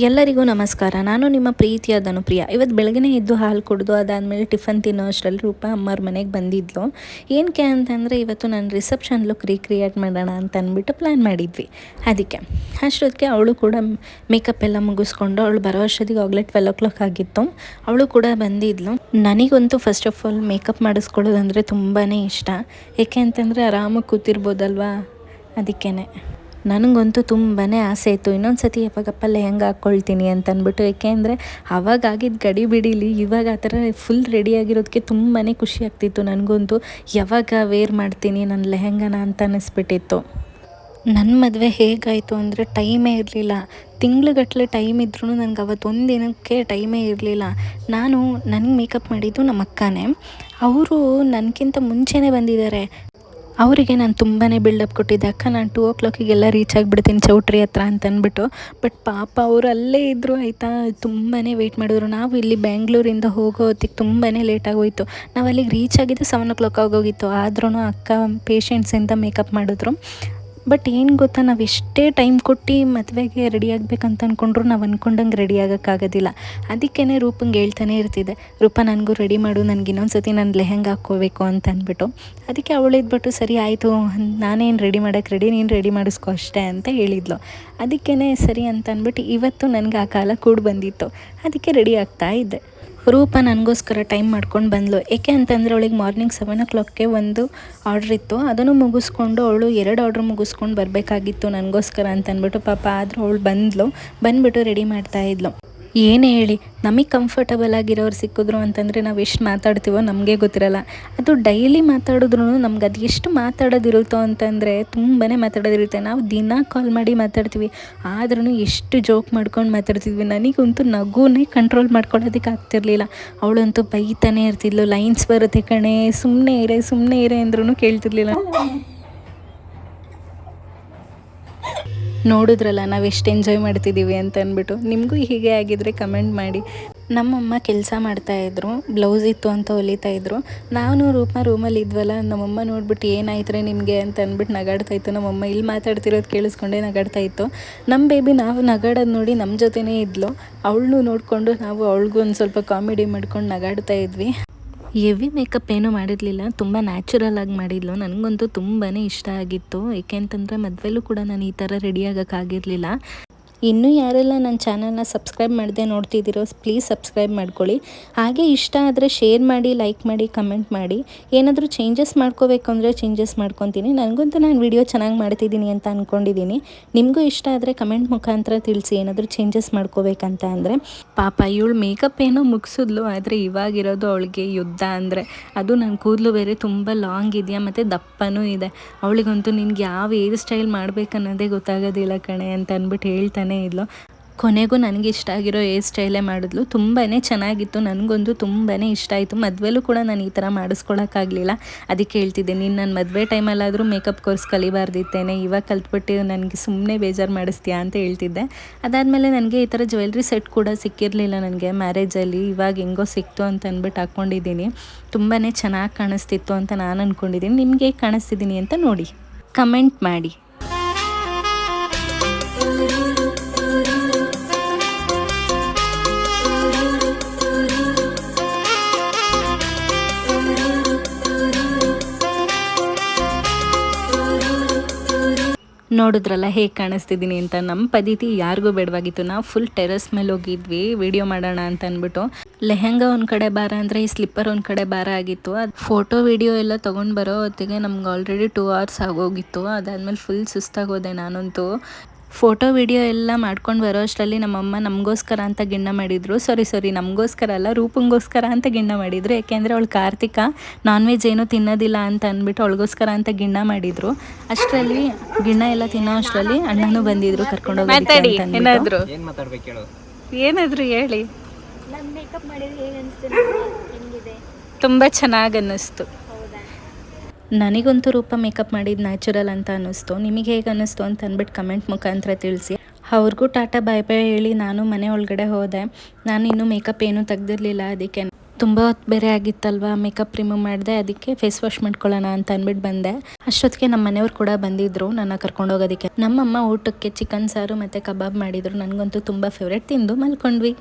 ಎಲ್ಲರಿಗೂ ನಮಸ್ಕಾರ. ನಾನು ನಿಮ್ಮ ಪ್ರೀತಿಯ ಧನುಪ್ರಿಯ. ಇವತ್ತು ಬೆಳಗ್ಗೆ ಎದ್ದು ಹಾಲು ಕುಡಿದು ಅದಾದಮೇಲೆ ಟಿಫನ್ ತಿನ್ನೋ ಅಷ್ಟರಲ್ಲಿ ರೂಪ ಅಮ್ಮವ್ರ ಮನೆಗೆ ಬಂದಿದ್ಲು. ಏನಕ್ಕೆ ಅಂತಂದರೆ ಇವತ್ತು ನಾನು ರಿಸೆಪ್ಷನ್ ಲುಕ್ ರೀಕ್ರಿಯೇಟ್ ಮಾಡೋಣ ಅಂತ ಅಂದ್ಬಿಟ್ಟು ಪ್ಲ್ಯಾನ್ ಮಾಡಿದ್ವಿ. ಅದಕ್ಕೆ ಅಷ್ಟೊತ್ತಿಗೆ ಅವಳು ಕೂಡ ಮೇಕಪ್ ಎಲ್ಲ ಮುಗಿಸ್ಕೊಂಡು ಅವಳು ಬರೋ ಅಷ್ಟೊತ್ತಿಗೆ ಆಗಲೇ 12 ಆಗಿತ್ತು. ಅವಳು ಕೂಡ ಬಂದಿದ್ಲು. ನನಗಂತೂ ಫಸ್ಟ್ ಆಫ್ ಆಲ್ ಮೇಕಪ್ ಮಾಡಿಸ್ಕೊಳ್ಳೋದಂದರೆ ತುಂಬಾ ಇಷ್ಟ. ಏಕೆ ಅಂತಂದರೆ ಆರಾಮಾಗಿ ಕೂತಿರ್ಬೋದಲ್ವಾ, ಅದಕ್ಕೇ ನನಗಂತೂ ತುಂಬಾ ಆಸೆ ಇತ್ತು ಇನ್ನೊಂದು ಸತಿ ಯಾವಾಗಪ್ಪ ಲೆಹಂಗ ಹಾಕ್ಕೊಳ್ತೀನಿ ಅಂತ ಅಂದ್ಬಿಟ್ಟು. ಏಕೆಂದರೆ ಅವಾಗ ಆಗಿದ್ದು ಗಡಿ ಬಿಡೀಲಿ, ಇವಾಗ ಆ ಥರ ಫುಲ್ ರೆಡಿಯಾಗಿರೋದಕ್ಕೆ ತುಂಬಾ ಖುಷಿ ಆಗ್ತಿತ್ತು. ನನಗಂತೂ ಯಾವಾಗ ವೇರ್ ಮಾಡ್ತೀನಿ ನನ್ನ ಲೆಹಂಗನ ಅಂತ ಅನ್ನಿಸ್ಬಿಟ್ಟಿತ್ತು. ನನ್ನ ಮದುವೆ ಹೇಗಾಯಿತು ಅಂದರೆ ಟೈಮೇ ಇರಲಿಲ್ಲ. ತಿಂಗ್ಳುಗಟ್ಟಲೆ ಟೈಮ್ ಇದ್ರೂ ನನಗೆ ಅವತ್ತೊಂದು ದಿನಕ್ಕೆ ಟೈಮೇ ಇರಲಿಲ್ಲ. ನನಗೆ ಮೇಕಪ್ ಮಾಡಿದ್ದು ನಮ್ಮ ಅಕ್ಕನೇ. ಅವರು ನನಗಿಂತ ಮುಂಚೆನೇ ಬಂದಿದ್ದಾರೆ. ಅವರಿಗೆ ನಾನು ತುಂಬಾ ಬಿಲ್ಡಪ್ ಕೊಟ್ಟಿದ್ದೆ, ಅಕ್ಕ ನಾನು 2 ರೀಚ್ ಆಗಿಬಿಡ್ತೀನಿ ಚೌಟ್ರಿ ಹತ್ರ ಅಂತ ಅಂದ್ಬಿಟ್ಟು. ಬಟ್ ಪಾಪ ಅವರು ಅಲ್ಲೇ ಇದ್ದರು ಆಯಿತಾ, ತುಂಬಾ ವೆಯ್ಟ್ ಮಾಡಿದ್ರು. ನಾವು ಇಲ್ಲಿ ಬೆಂಗಳೂರಿಂದ ಹೋಗೋ ಹೊತ್ತಿಗೆ ತುಂಬಾ ಲೇಟ್ ಆಗೋಯಿತು. ನಾವು ಅಲ್ಲಿಗೆ ರೀಚ್ ಆಗಿದ್ದು 7 ಆಗೋಗಿತ್ತು. ಆದ್ರೂ ಅಕ್ಕ ಪೇಷೆಂಟ್ಸಿಂದ ಮೇಕಪ್ ಮಾಡಿದ್ರು. ಬಟ್ ಏನು ಗೊತ್ತಾ, ನಾವು ಎಷ್ಟೇ ಟೈಮ್ ಕೊಟ್ಟು ಮದುವೆಗೆ ರೆಡಿ ಆಗಬೇಕಂತ ಅಂದ್ಕೊಂಡ್ರು ನಾವು ಅಂದ್ಕೊಂಡಂಗೆ ರೆಡಿ ಆಗೋಕ್ಕಾಗೋದಿಲ್ಲ. ಅದಕ್ಕೇ ರೂಪಂಗೆ ಹೇಳ್ತಾನೆ ಇರ್ತಿದ್ದೆ, ರೂಪ ನನಗೂ ರೆಡಿ ಮಾಡು, ನನಗೆ ಇನ್ನೊಂದು ಸತಿ ನಾನು ಲೆಹಂಗ ಹಾಕ್ಕೋಬೇಕು ಅಂತ ಅಂದ್ಬಿಟ್ಟು. ಅದಕ್ಕೆ ಅವಳಿದ್ಬಿಟ್ಟು ಸರಿ ಆಯಿತು, ನಾನೇನು ರೆಡಿ ಮಾಡೋಕ್ಕೆ ರೆಡಿ, ನೀನು ರೆಡಿ ಮಾಡಿಸ್ಕೊ ಅಷ್ಟೇ ಅಂತ ಹೇಳಿದ್ಲು. ಅದಕ್ಕೇ ಸರಿ ಅಂತ ಅಂದ್ಬಿಟ್ಟು ಇವತ್ತು ನನಗೆ ಆ ಕಾಲ ಕೂಡ ಬಂದಿತ್ತು. ಅದಕ್ಕೆ ರೆಡಿ ಆಗ್ತಾ ಇದ್ದೆ. ರೂಪ ನನಗೋಸ್ಕರ ಟೈಮ್ ಮಾಡ್ಕೊಂಡು ಬಂದಳು. ಏಕೆ ಅಂತಂದರೆ ಅವಳಿಗೆ ಮಾರ್ನಿಂಗ್ 7 ಒಂದು ಆರ್ಡ್ರ್ ಇತ್ತು. ಅದನ್ನು ಮುಗಿಸ್ಕೊಂಡು ಅವಳು 2 ಆರ್ಡ್ರ್ ಮುಗಿಸ್ಕೊಂಡು ಬರಬೇಕಾಗಿತ್ತು ನನಗೋಸ್ಕರ ಅಂತ ಅಂದ್ಬಿಟ್ಟು. ಪಾಪ ಆದರೂ ಅವಳು ಬಂದುಬಿಟ್ಟು ರೆಡಿ ಮಾಡ್ತಾಯಿದ್ಲು. ಏನೇ ಹೇಳಿ, ನಮಗೆ ಕಂಫರ್ಟಬಲ್ ಆಗಿರೋರು ಸಿಕ್ಕಿದ್ರು ಅಂತಂದರೆ ನಾವು ಎಷ್ಟು ಮಾತಾಡ್ತೀವೋ ನಮಗೆ ಗೊತ್ತಿರಲ್ಲ. ಅದು ಡೈಲಿ ಮಾತಾಡಿದ್ರು ನಮ್ಗೆ ಅದು ಎಷ್ಟು ಮಾತಾಡೋದಿರುತ್ತೋ ಅಂತಂದರೆ ತುಂಬಾ ಮಾತಾಡೋದಿರುತ್ತೆ. ನಾವು ದಿನ ಕಾಲ್ ಮಾಡಿ ಮಾತಾಡ್ತೀವಿ, ಆದ್ರೂ ಎಷ್ಟು ಜೋಕ್ ಮಾಡ್ಕೊಂಡು ಮಾತಾಡ್ತಿದ್ವಿ. ನನಗಂತೂ ನಗುನೇ ಕಂಟ್ರೋಲ್ ಮಾಡ್ಕೊಳ್ಳೋದಕ್ಕೆ ಆಗ್ತಿರ್ಲಿಲ್ಲ. ಅವಳಂತೂ ಬೈತಾನೆ ಇರ್ತಿದ್ಲು, ಲೈನ್ಸ್ ಬರುತ್ತೆ ಕಣೆ, ಸುಮ್ಮನೆ ಇರೆ ಅಂದ್ರೂ ಕೇಳ್ತಿರ್ಲಿಲ್ಲ. ನೋಡಿದ್ರಲ್ಲ ನಾವು ಎಷ್ಟು ಎಂಜಾಯ್ ಮಾಡ್ತಿದ್ದೀವಿ ಅಂತ ಅಂದ್ಬಿಟ್ಟು. ನಿಮಗೂ ಹೀಗೆ ಆಗಿದ್ರೆ ಕಮೆಂಟ್ ಮಾಡಿ. ನಮ್ಮಮ್ಮ ಕೆಲಸ ಮಾಡ್ತಾಯಿದ್ರು, ಬ್ಲೌಸ್ ಇತ್ತು ಅಂತ ಹೊಲಿತಾಯಿದ್ರು. ನಾನು ರೂಪ ರೂಮಲ್ಲಿ ಇದ್ವಲ್ಲ, ನಮ್ಮಮ್ಮ ನೋಡ್ಬಿಟ್ಟು ಏನಾಯ್ತಾರೆ ನಿಮಗೆ ಅಂತ ಅಂದ್ಬಿಟ್ಟು ನಗಾಡ್ತಾಯಿತ್ತು. ನಮ್ಮಮ್ಮ ಇಲ್ಲಿ ಮಾತಾಡ್ತಿರೋದು ಕೇಳಿಸ್ಕೊಂಡೇ ನಗಾಡ್ತಾಯಿತ್ತು. ನಮ್ಮ ಬೇಬಿ ನಾವು ನಗಾಡೋದು ನೋಡಿ ನಮ್ಮ ಜೊತೆನೇ ಇದ್ಲು. ಅವಳನ್ನೂ ನೋಡಿಕೊಂಡು ನಾವು ಅವಳಿಗೂ ಒಂದು ಸ್ವಲ್ಪ ಕಾಮಿಡಿ ಮಾಡ್ಕೊಂಡು ನಗಾಡ್ತಾ ಇದ್ವಿ. ಹೆವಿ ಮೇಕಪ್ ಏನೂ ಮಾಡಿರಲಿಲ್ಲ, ತುಂಬ ನ್ಯಾಚುರಲ್ ಆಗಿ ಮಾಡಿದ್ಲು. ನನಗಂತೂ ತುಂಬಾ ಇಷ್ಟ ಆಗಿತ್ತು. ಏಕೆ ಅಂತಂದರೆ ಮದುವೆಲೂ ಕೂಡ ನಾನು ಈ ಥರ ರೆಡಿ ಆಗೋಕ್ಕಾಗಿರಲಿಲ್ಲ. ಇನ್ನೂ ಯಾರೆಲ್ಲ ನನ್ನ ಚಾನಲ್ನ ಸಬ್ಸ್ಕ್ರೈಬ್ ಮಾಡದೆ ನೋಡ್ತಿದ್ದೀರೋ ಪ್ಲೀಸ್ ಸಬ್ಸ್ಕ್ರೈಬ್ ಮಾಡ್ಕೊಳ್ಳಿ. ಹಾಗೆ ಇಷ್ಟ ಆದರೆ ಶೇರ್ ಮಾಡಿ, ಲೈಕ್ ಮಾಡಿ, ಕಮೆಂಟ್ ಮಾಡಿ. ಏನಾದರೂ ಚೇಂಜಸ್ ಮಾಡ್ಕೋಬೇಕು ಅಂದರೆ ಚೇಂಜಸ್ ಮಾಡ್ಕೊತೀನಿ. ನನಗಂತೂ ನಾನು ವಿಡಿಯೋ ಚೆನ್ನಾಗಿ ಮಾಡ್ತಿದ್ದೀನಿ ಅಂತ ಅಂದ್ಕೊಂಡಿದ್ದೀನಿ. ನಿಮಗೂ ಇಷ್ಟ ಆದರೆ ಕಮೆಂಟ್ ಮುಖಾಂತರ ತಿಳಿಸಿ ಏನಾದರೂ ಚೇಂಜಸ್ ಮಾಡ್ಕೋಬೇಕಂತ ಅಂದರೆ. ಪಾಪ ಇವಳು ಮೇಕಪ್ ಏನೋ ಮುಗಿಸಿದ್ಲು, ಆದರೆ ಇವಾಗಿರೋದು ಅವಳಿಗೆ ಯುದ್ಧ ಅಂದರೆ. ಅದು ನನ್ನ ಕೂದಲು ಬೇರೆ ತುಂಬ ಲಾಂಗ್ ಇದೆಯಾ ಮತ್ತು ದಪ್ಪನೂ ಇದೆ. ಅವಳಿಗಂತೂ ನಿನ್ಗೆ ಯಾವ ಹೇರ್ ಸ್ಟೈಲ್ ಮಾಡಬೇಕನ್ನೋದೇ ಗೊತ್ತಾಗೋದಿಲ್ಲ ಕಣೆ ಅಂತ ಅಂದ್ಬಿಟ್ಟು ಹೇಳ್ತಾನೆ ಇದ್ಲು. ಕೊನೆಗೂ ನನಗೆ ಇಷ್ಟ ಆಗಿರೋ ಹೇರ್ ಸ್ಟೈಲೇ ಮಾಡಿದ್ಲು. ತುಂಬಾ ಚೆನ್ನಾಗಿತ್ತು, ನನಗಂತೂ ತುಂಬಾ ಇಷ್ಟ ಆಯಿತು. ಮದುವೆಲೂ ಕೂಡ ನಾನು ಈ ಥರ ಮಾಡಿಸ್ಕೊಳಕ್ಕಾಗಲಿಲ್ಲ. ಅದಕ್ಕೆ ಹೇಳ್ತಿದ್ದೆ, ನೀನು ನನ್ನ ಮದುವೆ ಟೈಮಲ್ಲಾದರೂ ಮೇಕಪ್ ಕೋರ್ಸ್ ಕಲಿಬಾರ್ದಿತ್ತೇನೆ, ಇವಾಗ ಕಲ್ತ್ಬಿಟ್ಟು ನನಗೆ ಸುಮ್ಮನೆ ಬೇಜಾರು ಮಾಡಿಸ್ತೀಯಾ ಅಂತ ಹೇಳ್ತಿದ್ದೆ. ಅದಾದಮೇಲೆ ನನಗೆ ಈ ಥರ ಜ್ಯುವೆಲ್ರಿ ಸೆಟ್ ಕೂಡ ಸಿಕ್ಕಿರಲಿಲ್ಲ ನನಗೆ ಮ್ಯಾರೇಜಲ್ಲಿ. ಇವಾಗ ಹೆಂಗೋ ಸಿಕ್ತು ಅಂತ ಅಂದ್ಬಿಟ್ಟು ಹಾಕ್ಕೊಂಡಿದ್ದೀನಿ. ತುಂಬಾ ಚೆನ್ನಾಗಿ ಕಾಣಿಸ್ತಿತ್ತು ಅಂತ ನಾನು ಅಂದ್ಕೊಂಡಿದ್ದೀನಿ. ನಿಮಗೆ ಹೇಗೆ ಕಾಣಿಸ್ತಿದ್ದೀನಿ ಅಂತ ನೋಡಿ, ಕಮೆಂಟ್ ಮಾಡಿ. ನೋಡಿದ್ರಲ್ಲ ಹೇಗೆ ಕಾಣಿಸ್ತಿದ್ದೀನಿ ಅಂತ. ನಮ್ಮ ಪದ್ಧತಿ ಯಾರಿಗೂ ಬೇಡವಾಗಿತ್ತು. ನಾವು ಫುಲ್ ಟೆರೆಸ್ ಮೇಲೆ ಹೋಗಿದ್ವಿ ವಿಡಿಯೋ ಮಾಡೋಣ ಅಂತ ಅಂದ್ಬಿಟ್ಟು. ಲೆಹಂಗಾ ಒಂದು ಕಡೆ ಭಾರ ಅಂದರೆ ಈ ಸ್ಲಿಪ್ಪರ್ ಒಂದು ಕಡೆ ಭಾರ ಆಗಿತ್ತು. ಅದು ಫೋಟೋ ವಿಡಿಯೋ ಎಲ್ಲ ತೊಗೊಂಡು ಬರೋ ಹೊತ್ತಿಗೆ ನಮ್ಗೆ ಆಲ್ರೆಡಿ 2 hours ಆಗೋಗಿತ್ತು. ಅದಾದಮೇಲೆ ಫುಲ್ ಸುಸ್ತಾಗೋದೆ ನಾನಂತೂ. ಫೋಟೋ ವಿಡಿಯೋ ಎಲ್ಲ ಮಾಡ್ಕೊಂಡು ಬರೋ ಅಷ್ಟರಲ್ಲಿ ನಮ್ಮಮ್ಮ ನಮಗೋಸ್ಕರ ಅಂತ ಗಿಣ್ಣ ಮಾಡಿದರು. ಸಾರಿ ನಮಗೋಸ್ಕರ ಅಲ್ಲ, ರೂಪಂಗೋಸ್ಕರ ಅಂತ ಗಿಣ್ಣ ಮಾಡಿದರು. ಯಾಕೆಂದರೆ ಅವಳು ಕಾರ್ತಿಕ ನಾನ್ ವೆಜ್ ಏನೂ ತಿನ್ನೋದಿಲ್ಲ ಅಂತ ಅಂದ್ಬಿಟ್ಟು ಅವಳಿಗೋಸ್ಕರ ಅಂತ ಗಿಣ್ಣ ಮಾಡಿದರು. ಅಷ್ಟರಲ್ಲಿ ಗಿಣ್ಣ ಎಲ್ಲ ತಿನ್ನೋ ಅಷ್ಟರಲ್ಲಿ ಅಣ್ಣನೂ ಬಂದಿದ್ರು ಕರ್ಕೊಂಡೋಗಿ. ಏನಾದರೂ ಹೇಳಿ. ತುಂಬ ಚೆನ್ನಾಗಿ ಅನ್ನಿಸ್ತು. ನನಗಂತೂ ರೂಪ ಮೇಕಪ್ ಮಾಡಿದ್ದು ನ್ಯಾಚುರಲ್ ಅಂತ ಅನ್ನಿಸ್ತು. ನಿಮಗೆ ಹೇಗೆ ಅನ್ನಿಸ್ತು ಅಂತ ಅಂದ್ಬಿಟ್ಟು ಕಮೆಂಟ್ ಮುಖಾಂತರ ತಿಳಿಸಿ. ಅವ್ರಿಗೂ ಟಾಟಾ ಬಾಯ್ ಬಾಯ್ ಹೇಳಿ ನಾನು ಮನೆ ಒಳಗಡೆ ಹೋದೆ. ನಾನು ಇನ್ನೂ ಮೇಕಪ್ ಏನೂ ತೆಗ್ದಿರಲಿಲ್ಲ, ಅದಕ್ಕೆ ತುಂಬ ಹೊತ್ತು ಬೇರೆ ಆಗಿತ್ತಲ್ವಾ, ಮೇಕಪ್ ರಿಮೂವ್ ಮಾಡಿದೆ, ಅದಕ್ಕೆ ಫೇಸ್ ವಾಶ್ ಮಾಡ್ಕೊಳ್ಳೋಣ ಅಂತ ಅಂದ್ಬಿಟ್ಟು ಬಂದೆ. ಅಷ್ಟೊತ್ತಿಗೆ ನಮ್ಮ ಮನೆಯವ್ರು ಕೂಡ ಬಂದಿದ್ರು ನನ್ನ ಕರ್ಕೊಂಡು ಹೋಗೋದಕ್ಕೆ. ನಮ್ಮಮ್ಮ ಊಟಕ್ಕೆ ಚಿಕನ್ ಸಾರು ಮತ್ತು ಕಬಾಬ್ ಮಾಡಿದ್ರು. ನನಗಂತೂ ತುಂಬ ಫೇವ್ರೇಟ್. ತಿಂದು ಮಲ್ಕೊಂಡ್ವಿ.